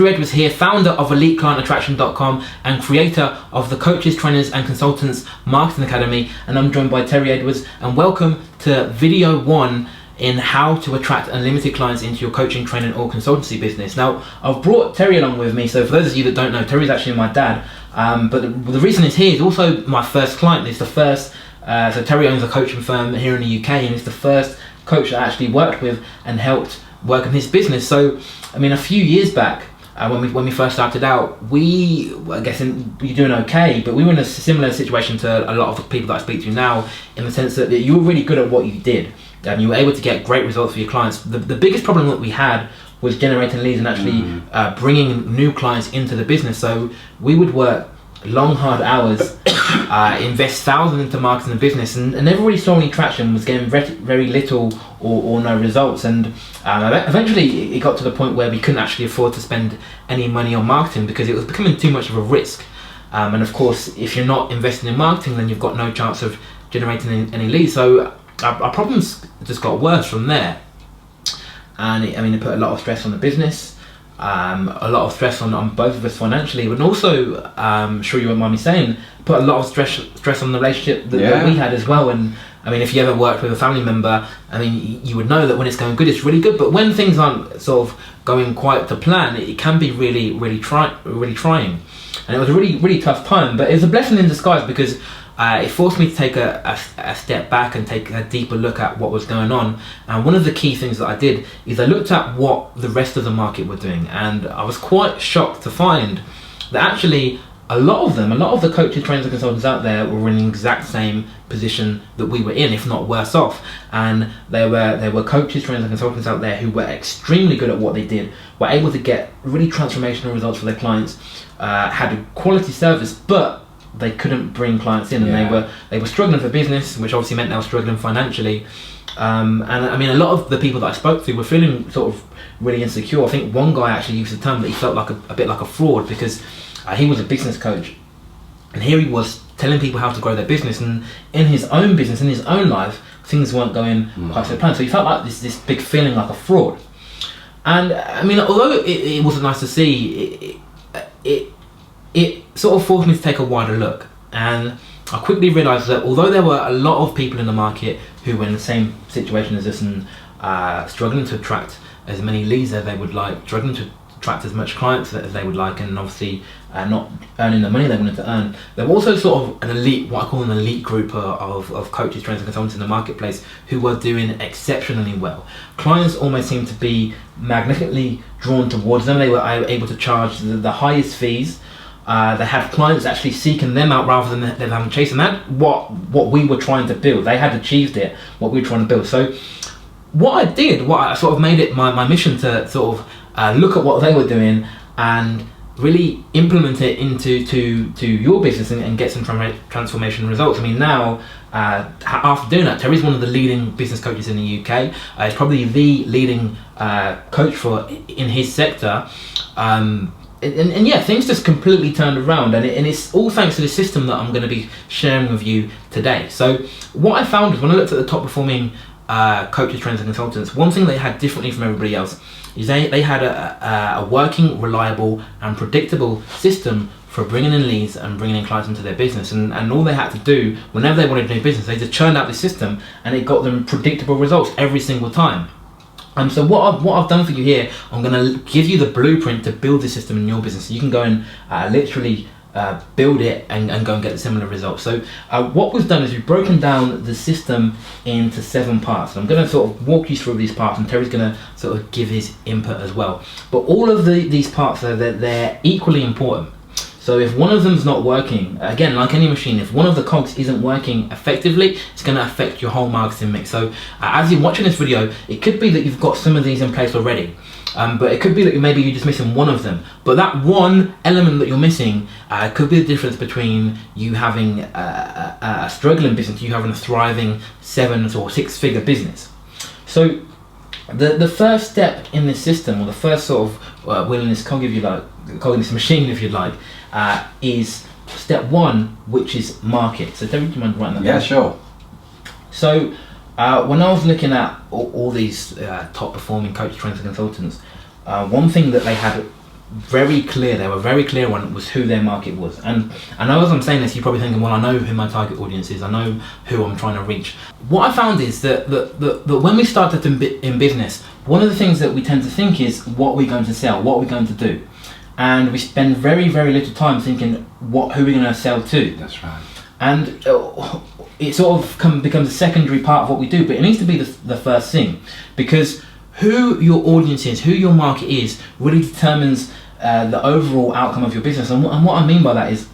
Terry Edwards here, founder of EliteClientAttraction.com and creator of the Coaches, Trainers and Consultants Marketing Academy, and I'm joined by Terry Edwards, and welcome to video 1 in how to attract unlimited clients into your coaching, training or consultancy business. Now, I've brought Terry along with me, so for those of you that don't know, Terry's actually my dad, but the reason he's here is also my first client. It's the first, so Terry owns a coaching firm here in the UK, and it's the first coach that I actually worked with and helped work on his business. So, I mean, a few years back, when we first started out, I guess you're doing okay, but we were in a similar situation to a lot of the people that I speak to now, in the sense that you were really good at what you did. You were able to get great results for your clients. The biggest problem that we had was generating leads and actually bringing new clients into the business. So we would work long, hard hours, invest thousands into marketing and business, and never really saw any traction, was getting very little or no results. And eventually it got to the point where we couldn't actually afford to spend any money on marketing because it was becoming too much of a risk. And of course, if you're not investing in marketing, then you've got no chance of generating any leads. So our problems just got worse from there. And it put a lot of stress on the business, a lot of stress on both of us financially, but also, I'm sure you won't mind me saying, put a lot of stress on the relationship that we had as well. And if you ever worked with a family member, you would know that when it's going good, it's really good, but when things aren't sort of going quite to plan, it can be really trying. And it was a really tough time, but it was a blessing in disguise because it forced me to take a step back and take a deeper look at what was going on. And one of the key things that I did is I looked at what the rest of the market were doing, and I was quite shocked to find that actually a lot of the coaches, trainers and consultants out there were in the exact same position that we were in, if not worse off. And there were coaches, trainers and consultants out there who were extremely good at what they did, were able to get really transformational results for their clients, had a quality service, but they couldn't bring clients in, and they were struggling for business, which obviously meant they were struggling financially. And a lot of the people that I spoke to were feeling sort of really insecure. I think one guy actually used the term that he felt like a bit like a fraud because he was a business coach, and here he was telling people how to grow their business, and in his own business, in his own life, things weren't going quite so planned. So he felt like this big feeling like a fraud. And although it wasn't nice to see, it sort of forced me to take a wider look, and I quickly realised that although there were a lot of people in the market who were in the same situation as us and struggling to attract as many leads as they would like, struggling to attract as much clients as they would like, and obviously not earning the money they wanted to earn, there were also sort of an elite, what I call an elite group of coaches, trainers and consultants in the marketplace who were doing exceptionally well. Clients almost seemed to be magnetically drawn towards them. They were able to charge the highest fees. They had clients actually seeking them out rather than them having chasing that. What we were trying to build, they had achieved it, what we were trying to build. So what I sort of made it my mission to sort of look at what they were doing and really implement it into your business and get some transformation results. Now, after doing that, Terry's one of the leading business coaches in the UK. He's probably the leading coach in his sector. And things just completely turned around, and it's all thanks to the system that I'm going to be sharing with you today. So what I found is when I looked at the top performing coaches, trainers and consultants, one thing they had differently from everybody else is they had a working, reliable and predictable system for bringing in leads and bringing in clients into their business, and all they had to do whenever they wanted to do business, they just churned out the system and it got them predictable results every single time. So what I've done for you here, I'm going to give you the blueprint to build this system in your business, so you can go and literally build it and go and get similar results. So what we've done is we've broken down the system into 7 parts. I'm going to sort of walk you through these parts, and Terry's going to sort of give his input as well. But all of these parts, they're equally important. So if one of them's not working, again, like any machine, if one of the cogs isn't working effectively, it's going to affect your whole marketing mix. So as you're watching this video, it could be that you've got some of these in place already, but it could be that maybe you're just missing one of them. But that one element that you're missing could be the difference between you having a struggling business, you having a thriving 7 or 6-figure business. So the first step in this system, or the first sort of wheel in this cog, if you like, cog in this machine, if you like, is step 1, which is market. So David, do you mind writing that down? Yeah, sure. So when I was looking at all these top performing coaches, trainers and consultants, one thing that they had very clear. They were very clear on was who their market was. And I know as I'm saying this, you're probably thinking, well, I know who my target audience is. I know who I'm trying to reach. What I found is that when we started in business, one of the things that we tend to think is what we're going to sell, what we're going to do. And we spend very, very little time thinking who we're going to sell to. That's right. And it sort of becomes a secondary part of what we do, but it needs to be the first thing, because who your audience is, who your market is, really determines the overall outcome of your business. And what I mean by that is,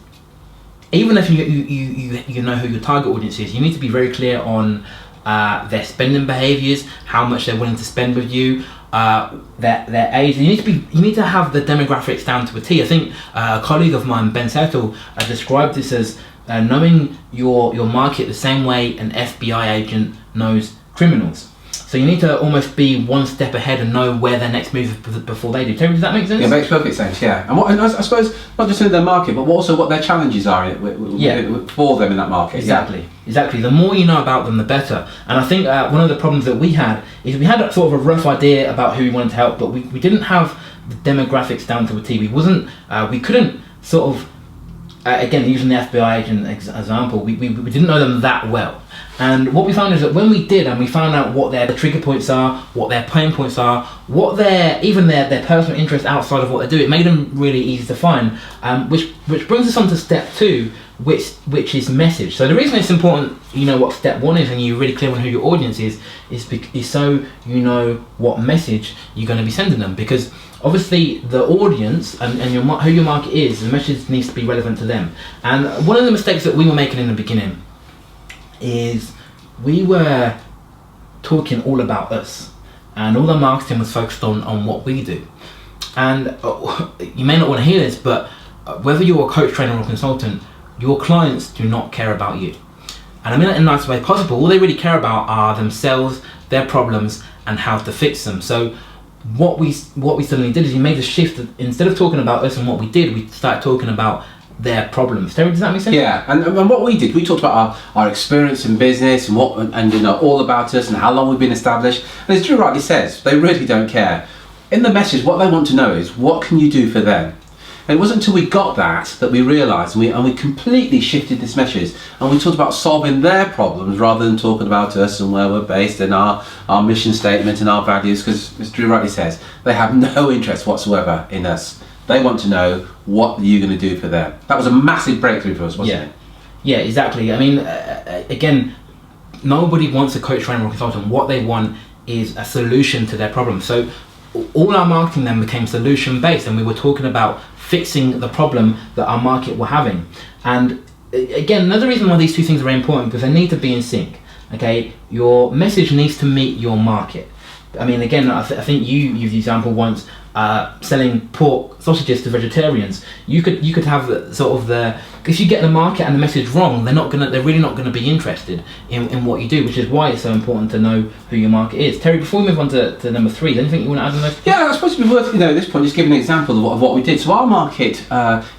even if you know who your target audience is, you need to be very clear on their spending behaviors, how much they're willing to spend with you, their age. You need to have the demographics down to a T. I think a colleague of mine, Ben Settle, described this as knowing your market the same way an FBI agent knows criminals. So you need to almost be one step ahead and know where their next move is before they do. Terry, does that make sense? Yeah, it makes perfect sense, yeah. And I suppose, not just in their market, but also what their challenges are for them in that market. Exactly. The more you know about them, the better. And I think one of the problems that we had is we had a sort of a rough idea about who we wanted to help, but we didn't have the demographics down to a T. We couldn't sort of, again, using the FBI agent example, we didn't know them that well. And what we found is that when we did, and we found out what their trigger points are, what their pain points are, what their personal interest outside of what they do, it made them really easy to find. Which brings us on to step 2, which is message. So the reason it's important, you know what step 1 is, and you're really clear on who your audience is so you know what message you're going to be sending them. Because obviously the audience and who your market is, the message needs to be relevant to them. And one of the mistakes that we were making in the beginning is we were talking all about us, and all the marketing was focused on what we do. And you may not want to hear this, but whether you're a coach, trainer or consultant, your clients do not care about you. And I mean that in the nicest way possible. All they really care about are themselves, their problems, and how to fix them. So what we suddenly did is we made a shift. Instead of talking about us and what we did, we started talking about their problems. Terry, does that make sense? Yeah, and what we did, we talked about our experience in business and all about us and how long we've been established. And as Drew rightly says, they really don't care. In the message, what they want to know is, what can you do for them? And it wasn't until we got that we realised, and we completely shifted this message, and we talked about solving their problems rather than talking about us and where we're based and our mission statement and our values, because as Drew rightly says, they have no interest whatsoever in us. They want to know what you're going to do for them. That was a massive breakthrough for us, wasn't it? Yeah, exactly. I mean, again, nobody wants a coach, trainer or consultant. What they want is a solution to their problem. So all our marketing then became solution based, and we were talking about fixing the problem that our market were having. And again, another reason why these two things are very important, because they need to be in sync. Okay, your message needs to meet your market. I mean, again, I think you used the example once, selling pork sausages to vegetarians. You could have if you get the market and the message wrong, they're really not gonna be interested in what you do, which is why it's so important to know who your market is. Terry, before we move on to number 3, is there anything you want to add on those? Yeah, I suppose it'd be worth, at this point, just giving an example of what we did. So our market,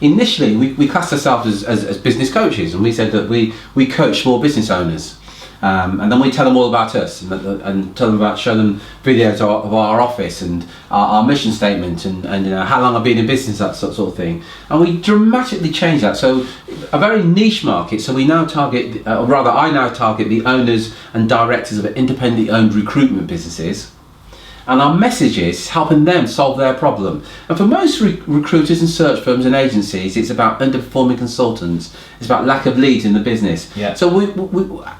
initially, we classed ourselves as business coaches, and we said that we coach small business owners. And then we tell them all about us and tell them show them videos of our office and our mission statement and how long I've been in business, that sort of thing. And we dramatically changed that. So a very niche market. So we now target, or rather I now target the owners and directors of independently owned recruitment businesses. And our message is helping them solve their problem. And for most recruiters and search firms and agencies, it's about underperforming consultants. It's about lack of leads in the business. Yeah. So we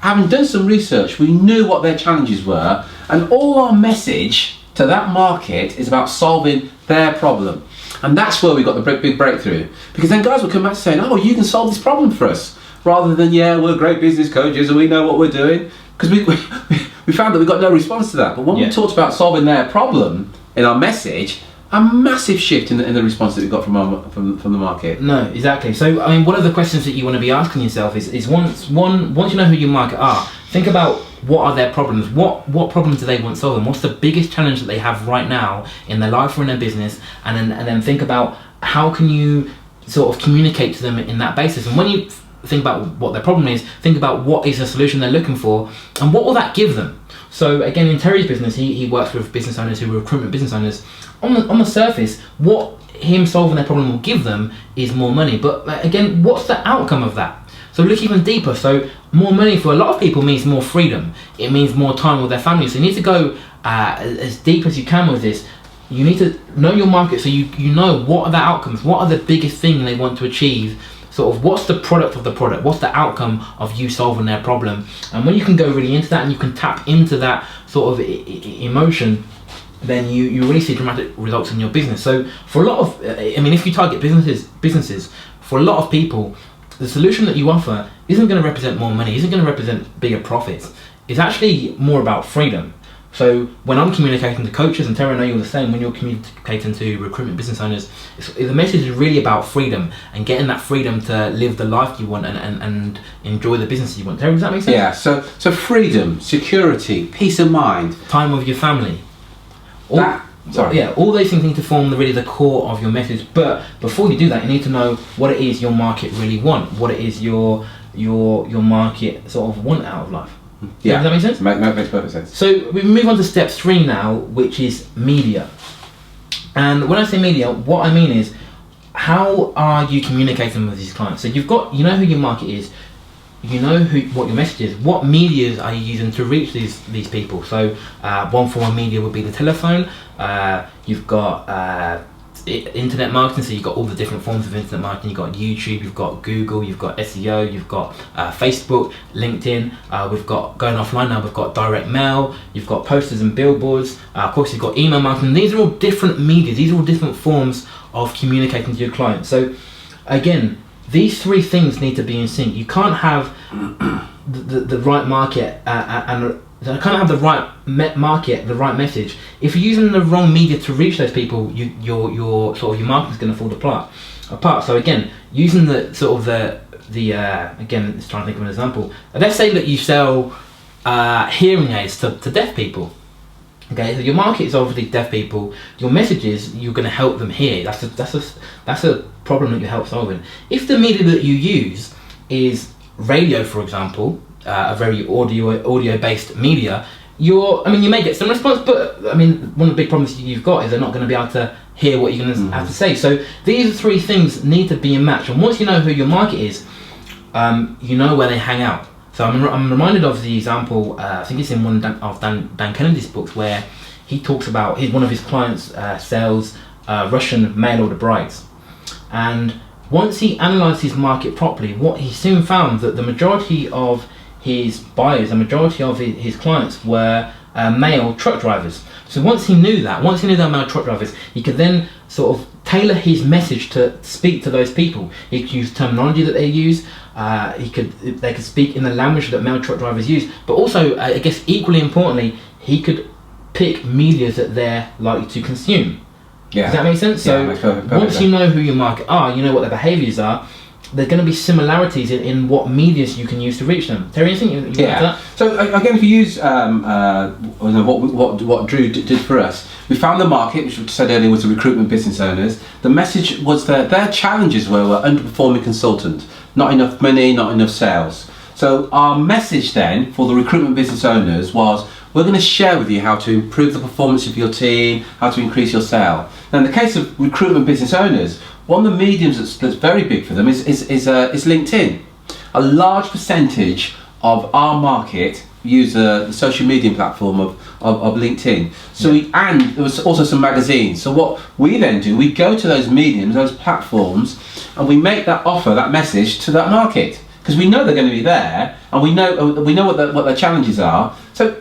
having done some research, we knew what their challenges were, and all our message to that market is about solving their problem. And that's where we got the big breakthrough. Because then guys will come back saying, oh, you can solve this problem for us. Rather than, yeah, we're great business coaches and we know what we're doing. Because we found that we got no response to that. But when we talked about solving their problem in our message, a massive shift in the response that we got from the market. No, exactly. So I mean, one of the questions that you want to be asking yourself is once you know who your market are, think about what are their problems. What problems do they want solving? What's the biggest challenge that they have right now in their life or in their business? And then think about how can you sort of communicate to them in that basis. And when you think about what their problem is, think about what is the solution they're looking for and what will that give them. So again, in Terry's business, he works with business owners who are recruitment business owners. On the surface, what him solving their problem will give them is more money. But again, what's the outcome of that? So look even deeper. So more money for a lot of people means more freedom. It means more time with their family. So you need to go as deep as you can with this. You need to know your market, so you know what are the outcomes, what are the biggest thing they want to achieve, sort of what's the product of the product, what's the outcome of you solving their problem. And when you can go really into that and you can tap into that sort of emotion, then you really see dramatic results in your business. So for a lot of, if you target businesses, for a lot of people, the solution that you offer isn't going to represent more money, isn't going to represent bigger profits. It's actually more about freedom. So when I'm communicating to coaches, and Terry, I know you're the same, when you're communicating to recruitment business owners, the message is really about freedom and getting that freedom to live the life you want and enjoy the business you want. Terry, does that make sense? Yeah, so freedom, security, peace of mind. Time with your family. All those things need to form really the core of your message. But before you do that, you need to know what it is your market really want, what it is your market sort of want out of life. Yeah, does that make sense? Makes perfect sense. So we move on to step 3 now, which is media. And when I say media, what I mean is, how are you communicating with these clients? So you know who your market is, you know what your message is. What medias are you using to reach these people? So one form of media would be the telephone. You've got internet marketing, so you've got all the different forms of internet marketing. You've got YouTube, you've got Google, you've got SEO, you've got Facebook, LinkedIn. We've got, going offline now, we've got direct mail, you've got posters and billboards. Of course, you've got email marketing. These are all different media. These are all different forms of communicating to your clients. So again, these 3 things need to be in sync. You can't have the right market and I can't have the right market, the right message. If you're using the wrong media to reach those people, your sort of your market is going to fall apart. So again, using the sort of the again, let's try and think of an example. Let's say that you sell hearing aids to deaf people. Okay, so your market is obviously deaf people. Your message is you're going to help them hear. That's a problem that you help solving. If the media that you use is radio, for example, a very audio based media, you may get some response, but one of the big problems you've got is they're not going to be able to hear what you're going to have to say. So these 3 things need to be a match, and once you know who your market is, you know where they hang out. So I'm reminded of the example, I think it's in one of Dan Kennedy's books, where he talks about one of his clients sells Russian mail order brides, and once he analysed his market properly, what he soon found that the majority of his buyers, the majority of his clients were male truck drivers. So once he knew that male truck drivers, he could then sort of tailor his message to speak to those people. He could use terminology that they use. They could speak in the language that male truck drivers use. But also, I guess equally importantly, he could pick media that they're likely to consume. Yeah. Does that make sense? So perfect once you know who your market are, you know what their behaviours are, there's going to be similarities in what medias you can use to reach them. Terry, anything you want to that? So again, if you use what Drew did for us, we found the market, which we said earlier was the recruitment business owners. The message was that their challenges were underperforming consultant, not enough money, not enough sales. So our message then for the recruitment business owners was, we're going to share with you how to improve the performance of your team, how to increase your sale. Now in the case of recruitment business owners, one of the mediums that's very big for them is LinkedIn. A large percentage of our market use the social media platform of LinkedIn. So and there was also some magazines. So what we then do, we go to those mediums, those platforms, and we make that offer, that message to that market, because we know they're going to be there, and we know what their challenges are. So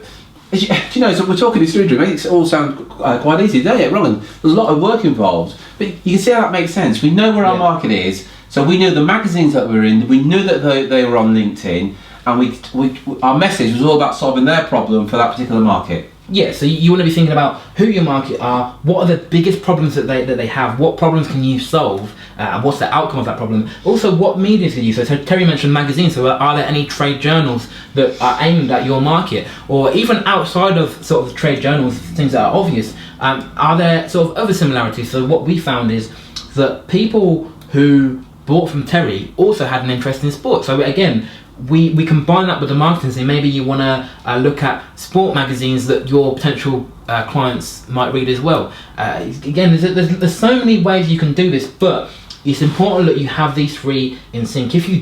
so we're talking this through, it makes it all sound quite easy. Don't get it wrong, there's a lot of work involved, but you can see how that makes sense. We know where our market is, so we knew the magazines that we're in, we knew that they were on LinkedIn, and our message was all about solving their problem for that particular market. Yeah, so you want to be thinking about who your market are, what are the biggest problems that they have, what problems can you solve, and what's the outcome of that problem. Also, what media can you use? So Terry mentioned magazines, so are there any trade journals that are aimed at your market? Or even outside of sort of the trade journals, things that are obvious, are there sort of other similarities? So what we found is that people who bought from Terry also had an interest in sport. So again, we combine that with the marketing. So maybe you want to look at sport magazines that your potential clients might read as well. Again, there's so many ways you can do this, but it's important that you have these three in sync. If you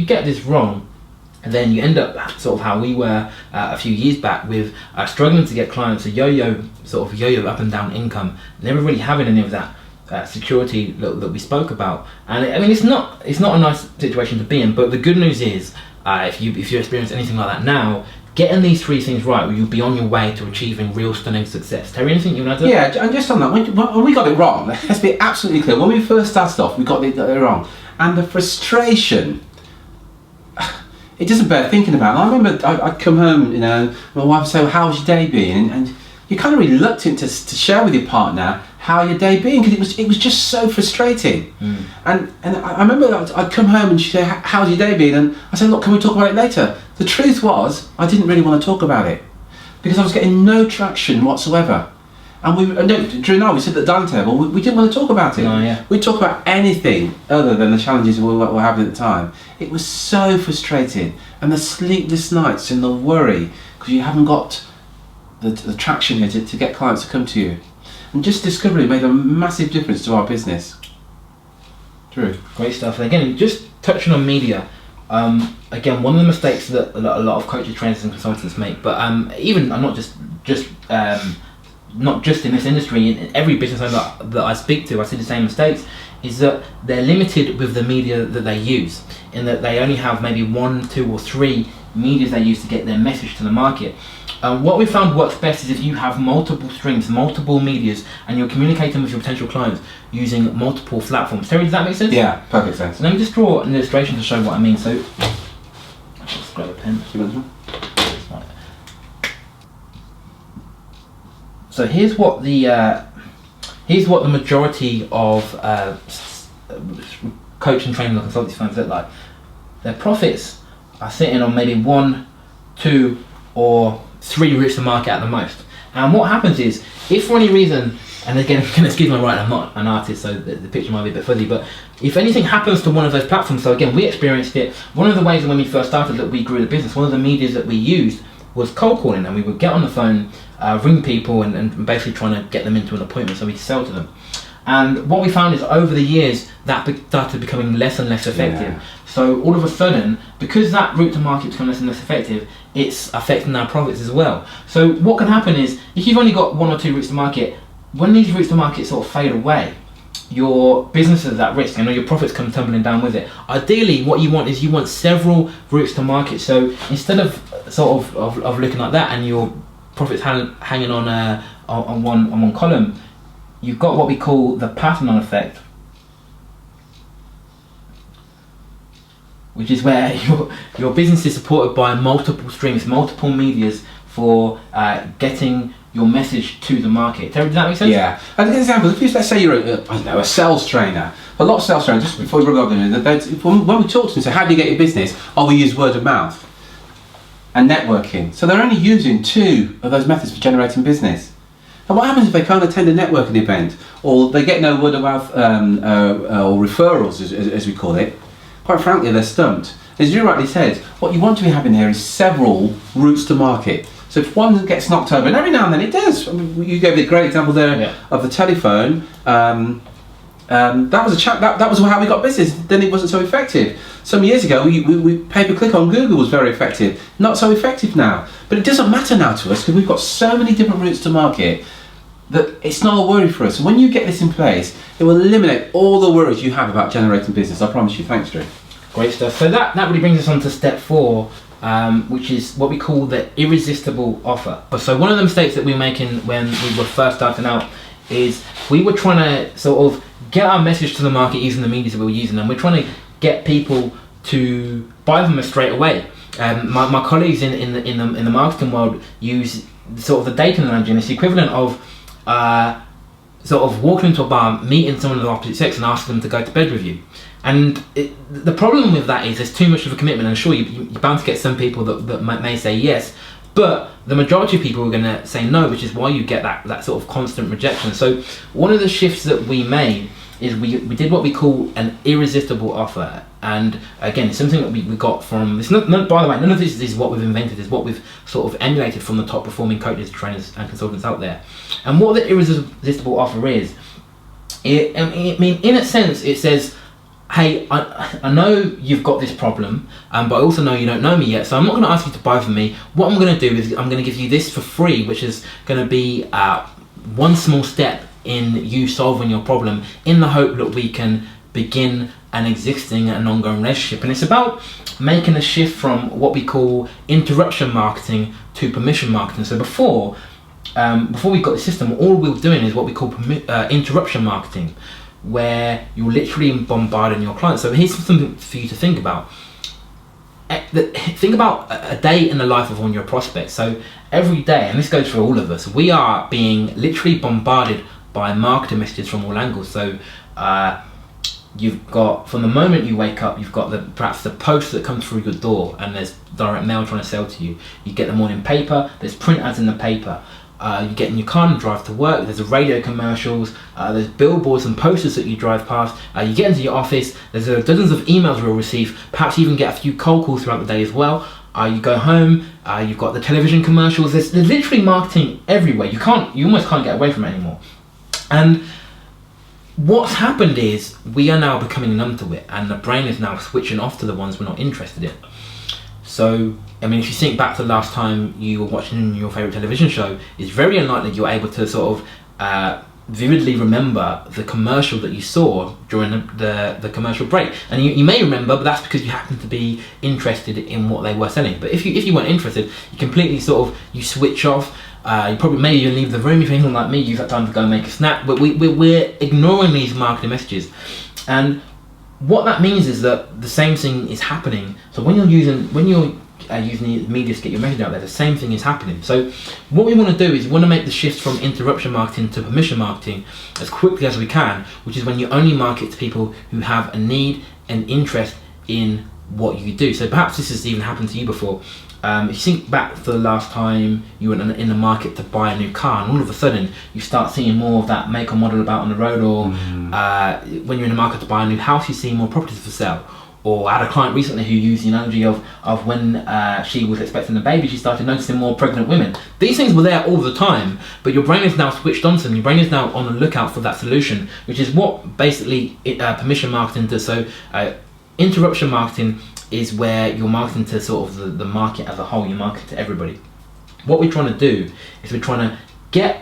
get this wrong, and then you end up sort of how we were a few years back with struggling to get clients to yo-yo up and down income, never really having any of that security that we spoke about. And I mean, it's not a nice situation to be in, but the good news is if you experience anything like that now, getting these three things right, you'll be on your way to achieving real stunning success. Terry, anything you want to add? Yeah, and just on that, when we got it wrong, let's be absolutely clear. When we first started off, we got it wrong, and the frustration, it doesn't bear thinking about. And I remember I'd come home, my wife would say, well, how's your day been? And you're kind of reluctant to share with your partner how your day been, because it was just so frustrating. And I remember I'd come home and she'd say, how's your day been? And I said, look, can we talk about it later? The truth was, I didn't really want to talk about it because I was getting no traction whatsoever. And during we said at the dining table, we didn't want to talk about it. No, yeah. We'd talk about anything other than the challenges we were having at the time. It was so frustrating, and the sleepless nights and the worry because you haven't got the traction here to get clients to come to you. And just discovery made a massive difference to our business. True. Great stuff. And again, just touching on media. Again, one of the mistakes that a lot of coaches, trainers, and consultants make, but even not just in this industry, in every business owner that I speak to, I see the same mistakes, is that they're limited with the media that they use, in that they only have maybe 1, 2 or 3 medias they use to get their message to the market. What we found works best is if you have multiple streams, multiple medias, and you're communicating with your potential clients using multiple platforms. Terry, does that make sense? Yeah, perfect sense. Let me just draw an illustration to show what I mean. So, let's grab a pen. So here's what the majority of coach and training or consultancy firms look like. Their profits are sitting on maybe 1, 2 or 3 routes to market at the most. And what happens is, if for any reason, and again, excuse my writing, I'm not an artist, so the picture might be a bit fuzzy, but if anything happens to one of those platforms, so again, we experienced it. One of the ways when we first started that we grew the business, one of the medias that we used was cold calling, and we would get on the phone, ring people and basically trying to get them into an appointment so we could sell to them. And what we found is over the years that started becoming less and less effective. Yeah. So all of a sudden, because that route to market become less and less effective, it's affecting our profits as well. So what can happen is, if you've only got 1 or 2 routes to market, when these routes to market sort of fade away, your business is at risk and your profits come tumbling down with it. Ideally, what you want is you want several routes to market. So instead of sort of looking like that and your profits hanging on one column, you've got what we call the Parthenon effect, which is where your business is supported by multiple streams, multiple medias for getting your message to the market. Does that make sense? Yeah. And an example, let's say you're a sales trainer. A lot of sales trainers, just before we run on, when we talk to them, say, how do you get your business? Oh, we use word of mouth and networking. So they're only using 2 of those methods for generating business. And what happens if they can't attend a networking event, or they get no word of mouth or referrals, as we call it? Quite frankly, they're stumped. As you rightly said, what you want to be having here is several routes to market. So if one gets knocked over, and every now and then it does. I mean, you gave a great example there of the telephone. That was that was how we got business. Then it wasn't so effective. Some years ago, we pay-per-click on Google was very effective. Not so effective now. But it doesn't matter now to us because we've got so many different routes to market that it's not a worry for us. And when you get this in place, it will eliminate all the worries you have about generating business. I promise you. Thanks, Drew. Great stuff. So that really brings us on to step 4, which is what we call the irresistible offer. So one of the mistakes that we were making when we were first starting out is we were trying to sort of get our message to the market using the media that we were using, and we're trying to get people to buy them straight away. My colleagues in the marketing world use sort of the dating analogy, and it's the equivalent of sort of walking into a bar, meeting someone of the opposite sex and asking them to go to bed with you. And the problem with that is there's too much of a commitment, and sure, you're bound to get some people that may say yes, but the majority of people are going to say no, which is why you get that sort of constant rejection. So one of the shifts that we made is we did what we call an irresistible offer. And again, it's something that we got from, it's not, by the way, none of this is what we've invented, it's what we've sort of emulated from the top performing coaches, trainers and consultants out there. And what the irresistible offer is, I mean, in a sense, it says, hey, I know you've got this problem, but I also know you don't know me yet, so I'm not going to ask you to buy from me. What I'm going to do is I'm going to give you this for free, which is going to be one small step in you solving your problem, in the hope that we can begin an existing and ongoing relationship. And it's about making a shift from what we call interruption marketing to permission marketing. So before we got the system, all we were doing is what we call interruption marketing, where you're literally bombarding your clients. So here's something for you to think about. Think about a day in the life of one of your prospects. So every day, and this goes for all of us, we are being literally bombarded by marketing messages from all angles. So you've got, from the moment you wake up, you've got perhaps the post that comes through your door, and there's direct mail trying to sell to you. You get the morning paper, there's print ads in the paper. You get in your car and drive to work, there's radio commercials, there's billboards and posters that you drive past, you get into your office, there's dozens of emails you'll receive, perhaps you even get a few cold calls throughout the day as well. You go home, you've got the television commercials, there's literally marketing everywhere. You almost can't get away from it anymore. And what's happened is we are now becoming numb to it, and the brain is now switching off to the ones we're not interested in. So, I mean, if you think back to the last time you were watching your favourite television show, it's very unlikely you're able to sort of vividly remember the commercial that you saw during the commercial break. And you may remember, but that's because you happen to be interested in what they were selling. But if you weren't interested, you completely sort of, you switch off. You probably, maybe you leave the room if you're anything like me, use that time to go and make a snack. But we're ignoring these marketing messages. And what that means is that the same thing is happening. So when you're using the media to get your message out there, the same thing is happening. So what we want to do is we want to make the shift from interruption marketing to permission marketing as quickly as we can, which is when you only market to people who have a need and interest in what you do. So perhaps this has even happened to you before. If you think back to the last time you went in the market to buy a new car, and all of a sudden you start seeing more of that make or model about on the road, or when you're in the market to buy a new house, you see more properties for sale. Or I had a client recently who used the analogy of when she was expecting a baby, she started noticing more pregnant women. These things were there all the time, but your brain is now switched on to them. Your brain is now on the lookout for that solution, which is what basically permission marketing does. So interruption marketing is where you're marketing to sort of the market as a whole, you market to everybody. What we're trying to do is we're trying to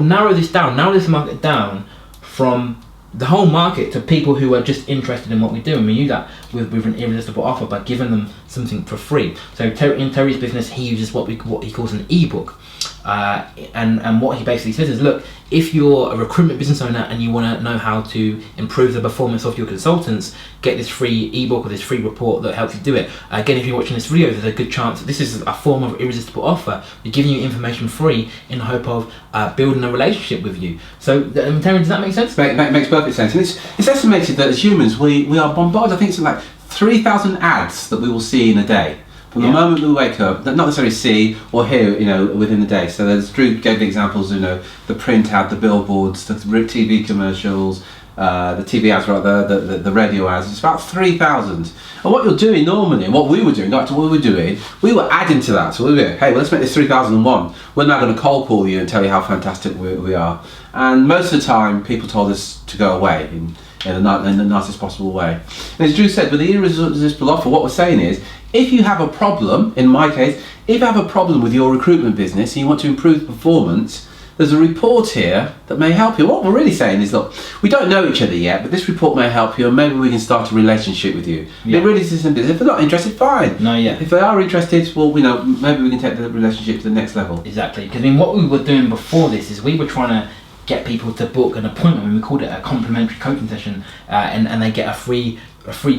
narrow this market down from the whole market to people who are just interested in what we do, and we do that with an irresistible offer by giving them something for free. So in Terry's business, he uses what he calls an ebook, and what he basically says is, look, if you're a recruitment business owner and you want to know how to improve the performance of your consultants, get this free ebook or this free report that helps you do it. Again, if you're watching this video, there's a good chance that this is a form of irresistible offer. We're giving you information free in the hope of building a relationship with you. So, Terry, does that make sense? Makes perfect sense. And it's estimated that as humans, we are bombarded, I think it's like 3,000 ads that we will see in a day. From the moment we wake up, not necessarily see or hear, within the day. So Drew gave the examples, the print ad, the billboards, the TV commercials, the TV ads rather, the radio ads. It's about 3,000. And what you're doing normally, and what we were doing, we were adding to that. So we were, hey, well, let's make this 3001. We're now going to cold call you and tell you how fantastic we are. And most of the time, people told us to go away in the nicest possible way. And as Drew said, with the irresistible offer, what we're saying is, if you have a problem, in my case, if you have a problem with your recruitment business and you want to improve performance, there's a report here that may help you. What we're really saying is, look, we don't know each other yet, but this report may help you, and maybe we can start a relationship with you. Yeah. It really is simple. If they're not interested, fine. No, yeah. If they are interested, well, maybe we can take the relationship to the next level. Exactly. Because what we were doing before this is we were trying to get people to book an appointment, and we called it a complimentary coaching session, and they get a free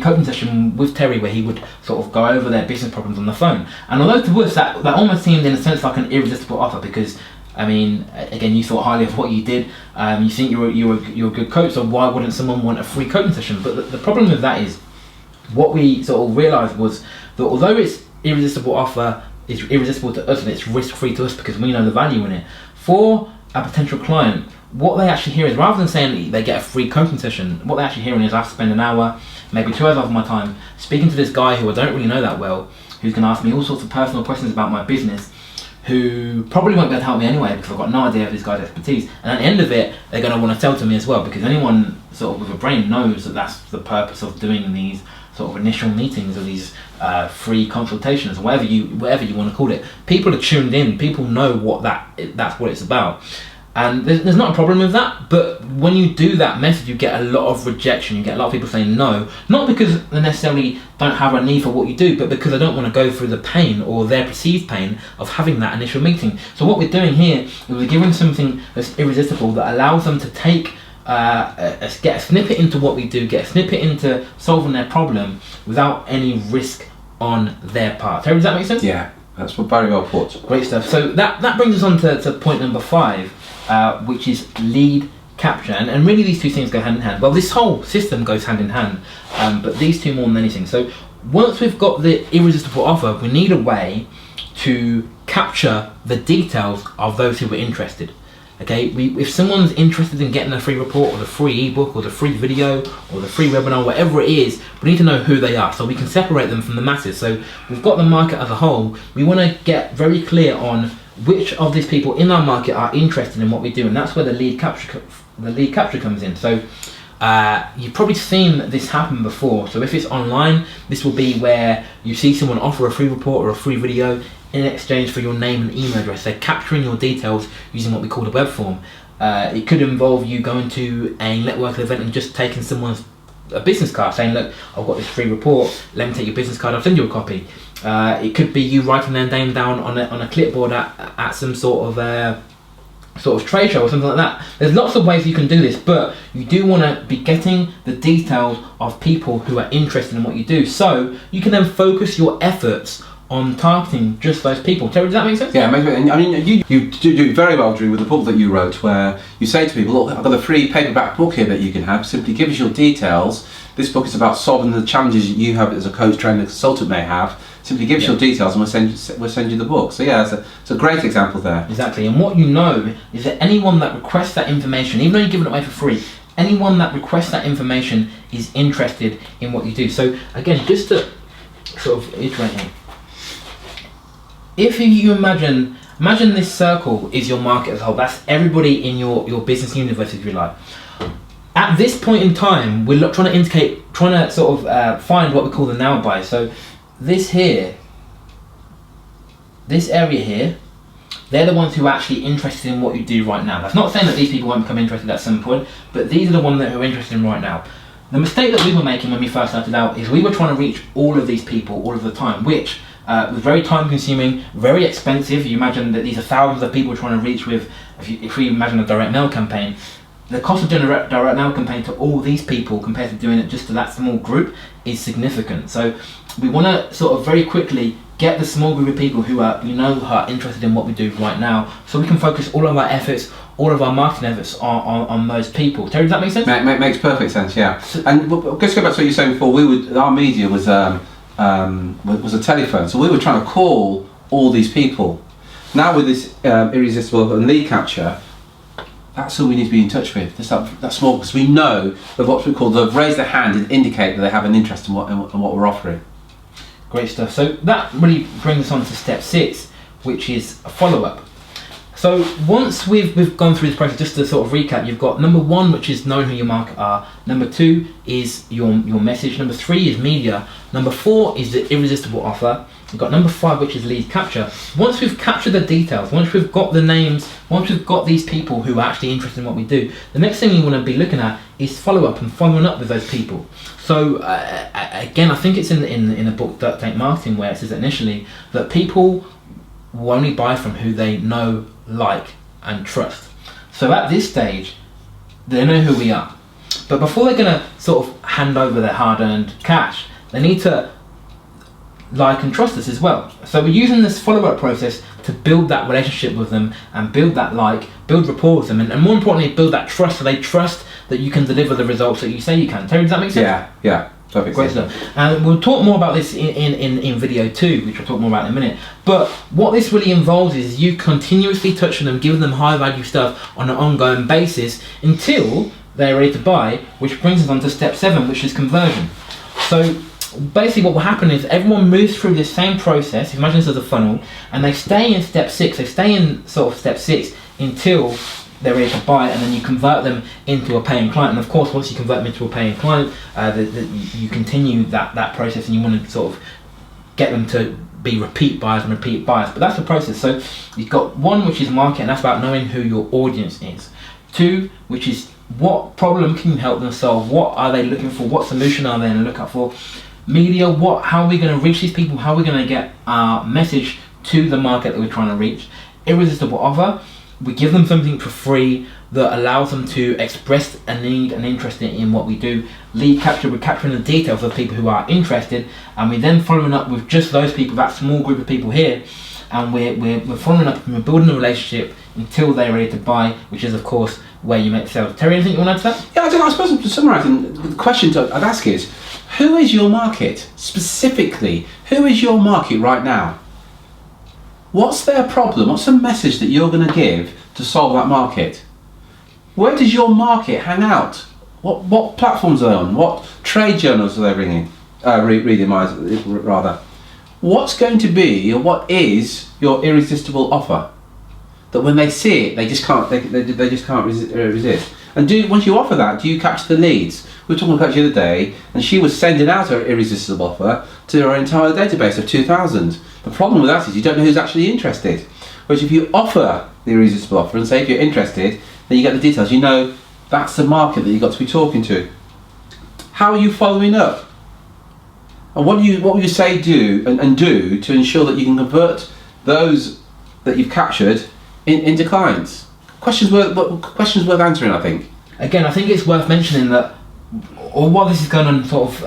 coaching session with Terry where he would sort of go over their business problems on the phone. And although to us that almost seemed in a sense like an irresistible offer, because again, you thought highly of what you did, you think you're a good coach, so why wouldn't someone want a free coaching session? But the problem with that is, what we sort of realised was that although it's irresistible offer is irresistible to us and it's risk free to us because we know the value in it, for a potential client, what they actually hear is, rather than saying they get a free coaching session, what they're actually hearing is I have to spend an hour, maybe 2 hours of my time speaking to this guy who I don't really know that well, who's going to ask me all sorts of personal questions about my business, who probably won't be able to help me anyway because I've got no idea of this guy's expertise. And at the end of it, they're going to want to sell to me as well, because anyone sort of with a brain knows that that's the purpose of doing these sort of initial meetings or these free consultations, or whatever you want to call it. People are tuned in. People know that's what it's about. And there's not a problem with that, but when you do that method, you get a lot of rejection. You get a lot of people saying no, not because they necessarily don't have a need for what you do, but because they don't want to go through the pain or their perceived pain of having that initial meeting. So what we're doing here is we're giving something that's irresistible, that allows them to take get a snippet into what we do, get a snippet into solving their problem without any risk on their part. Terry, does that make sense? Yeah, that's very well put. Great stuff. So that brings us on to point number 5. Which is lead capture, and really these two things go hand in hand. Well, this whole system goes hand in hand, but these two more than anything. So once we've got the irresistible offer, we need a way to capture the details of those who are interested. Okay, if someone's interested in getting a free report or the free ebook or the free video or the free webinar, whatever it is, we need to know who they are so we can separate them from the masses. So we've got the market as a whole. We want to get very clear on which of these people in our market are interested in what we do, and that's where the lead capture comes in. So you've probably seen this happen before. So if it's online, this will be where you see someone offer a free report or a free video in exchange for your name and email address. They're capturing your details using what we call a web form. It could involve you going to a networking event and just taking someone's a business card, saying, look, I've got this free report, let me take your business card, I'll send you a copy. It could be you writing their name down on a clipboard at some sort of trade show or something like that. There's lots of ways you can do this, but you do want to be getting the details of people who are interested in what you do, so you can then focus your efforts on targeting just those people. Terry, does that make sense? Yeah, I mean, you do very well, Drew, with the book that you wrote, where you say to people, look, I've got a free paperback book here that you can have. Simply give us your details. This book is about solving the challenges you have as a coach, trainer, consultant may have. Simply give us your details and we'll send you the book. So yeah, it's a great example there. Exactly, and what you know is that anyone that requests that information, even though you're giving it away for free, anyone that requests that information is interested in what you do. So again, just to sort of iterate here, if you imagine this circle is your market as a whole, that's everybody in your business universe, if you like. At this point in time, we're trying to sort of find what we call the now buy. So this area here, they're the ones who are actually interested in what you do right now. That's not saying that these people won't become interested at some point, but these are the ones that are interested in right now. The mistake that we were making when we first started out is we were trying to reach all of these people all of the time, which was very time consuming, very expensive. You imagine that these are thousands of people trying to reach with, if we imagine a direct mail campaign, the cost of doing a direct mail campaign to all these people compared to doing it just to that small group is significant. So we want to sort of very quickly get the small group of people who are interested in what we do right now, so we can focus all of our efforts, all of our marketing efforts on those people. Terry, does that make sense? Makes perfect sense, yeah. And let's go back to what you were saying before. Our media was a telephone, so we were trying to call all these people. Now with this irresistible and lead capture, that's who we need to be in touch with. That's small, because we know that what we call they've raised their hand and indicate that they have an interest in what we're offering. Great stuff. So that really brings us on to step 6, which is a follow-up. So once we've gone through this process, just to sort of recap, you've got number 1, which is knowing who your market are. Number 2 is your message. Number 3 is media. Number 4 is the irresistible offer. You've got number 5, which is lead capture. Once we've captured the details, once we've got the names, once we've got these people who are actually interested in what we do, the next thing you want to be looking at is follow-up and following up with those people. So again, I think it's in the book Duct Tape Marketing, where it says initially that people will only buy from who they know, like and trust. So at this stage, they know who we are. But before they're going to sort of hand over their hard-earned cash, they need to like and trust us as well. So we're using this follow-up process to build that relationship with them and build that build rapport with them, and more importantly, build that trust, so they trust that you can deliver the results that you say you can. Terry, does that make sense? Yeah. Perfect. Great stuff. And we'll talk more about this in video 2, which we'll talk more about in a minute. But what this really involves is you continuously touching them, giving them high value stuff on an ongoing basis until they're ready to buy, which brings us on to step 7, which is conversion. So basically what will happen is everyone moves through this same process, imagine this as a funnel, and they stay in step 6, they stay in sort of step 6 until they're ready to buy, and then you convert them into a paying client. And of course, once you convert them into a paying client, you continue that process, and you want to sort of get them to be repeat buyers and repeat buyers. But that's the process. So you've got 1, which is market, and that's about knowing who your audience is. 2, which is what problem can you help them solve? What are they looking for? What solution are they going to look out for? Media, how are we going to reach these people? How are we going to get our message to the market that we're trying to reach? Irresistible offer. We give them something for free that allows them to express a need and interest in what we do. Lead capture, we're capturing the details of people who are interested, and we're then following up with just those people, that small group of people here, and we're following up and we're building a relationship until they're ready to buy, which is of course where you make sales. Terry, anything you want to add to that? Yeah, I suppose to summarise, the question I'd ask is, who is your market? Specifically, who is your market right now? What's their problem? What's the message that you're going to give to solve that market? Where does your market hang out? What platforms are they on? What trade journals are they reading? Rather. What's going to be, or what is your irresistible offer? That when they see it, they just can't. They just can't resist. And once you offer that, do you catch the leads? We were talking about the other day, and she was sending out her irresistible offer to her entire database of 2,000. The problem with that is you don't know who's actually interested. Whereas if you offer the irresistible offer and say if you're interested, then you get the details. You know that's the market that you've got to be talking to. How are you following up? And what will you say do to ensure that you can convert those that you've captured into clients? Questions worth answering, I think. Again, I think it's worth mentioning that, or while this is going on sort of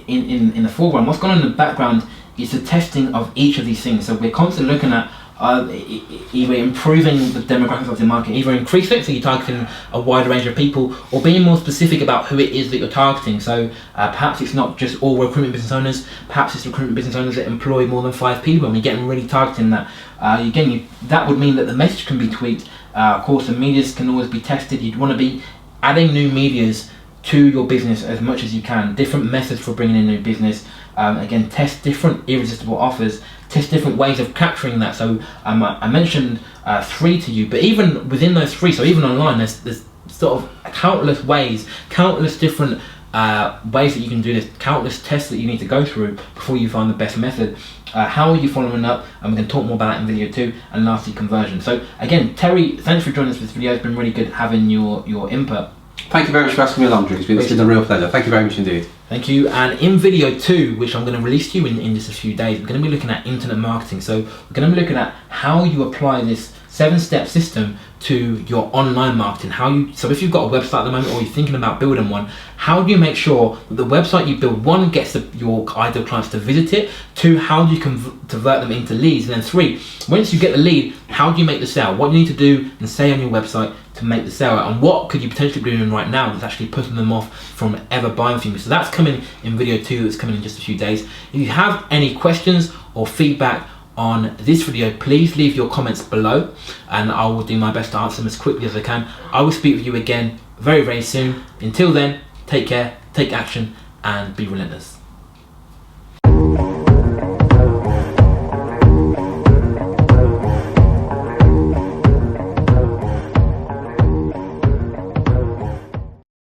in the foreground, what's going on in the background is the testing of each of these things. So we're constantly looking at either improving the demographics of the market, either increase it, so you're targeting a wider range of people, or being more specific about who it is that you're targeting. So perhaps it's not just all recruitment business owners, perhaps it's recruitment business owners that employ more than 5 people, and you're getting really targeting that. That would mean that the message can be tweaked. Of course, the medias can always be tested. You'd want to be adding new medias to your business as much as you can. Different methods for bringing in new business. Again, test different irresistible offers, test different ways of capturing that. So I mentioned 3 to you, but even within those 3, so even online, there's sort of countless ways, countless different ways that you can do this, countless tests that you need to go through before you find the best method. How are you following up? And we can talk more about that in video 2. And lastly, conversion. So again, Terry, thanks for joining us for this video. It's been really good having your input. Thank you very much for asking me along, Drew. It's been a real pleasure. Thank you very much indeed. Thank you. And in video 2, which I'm going to release to you in just a few days, we're going to be looking at internet marketing. So we're going to be looking at how you apply this 7-step system to your online marketing. So if you've got a website at the moment, or you're thinking about building one, how do you make sure that the website you build, 1, gets your ideal clients to visit it, 2, how do you convert them into leads, and then 3, once you get the lead, how do you make the sale? What do you need to do and say on your website to make the sale, and what could you potentially be doing right now that's actually putting them off from ever buying from you? So that's coming in video 2, that's coming in just a few days. If you have any questions or feedback on this video, please leave your comments below, and I will do my best to answer them as quickly as I can. I will speak with you again very, very soon. Until then, take care, take action, and be relentless.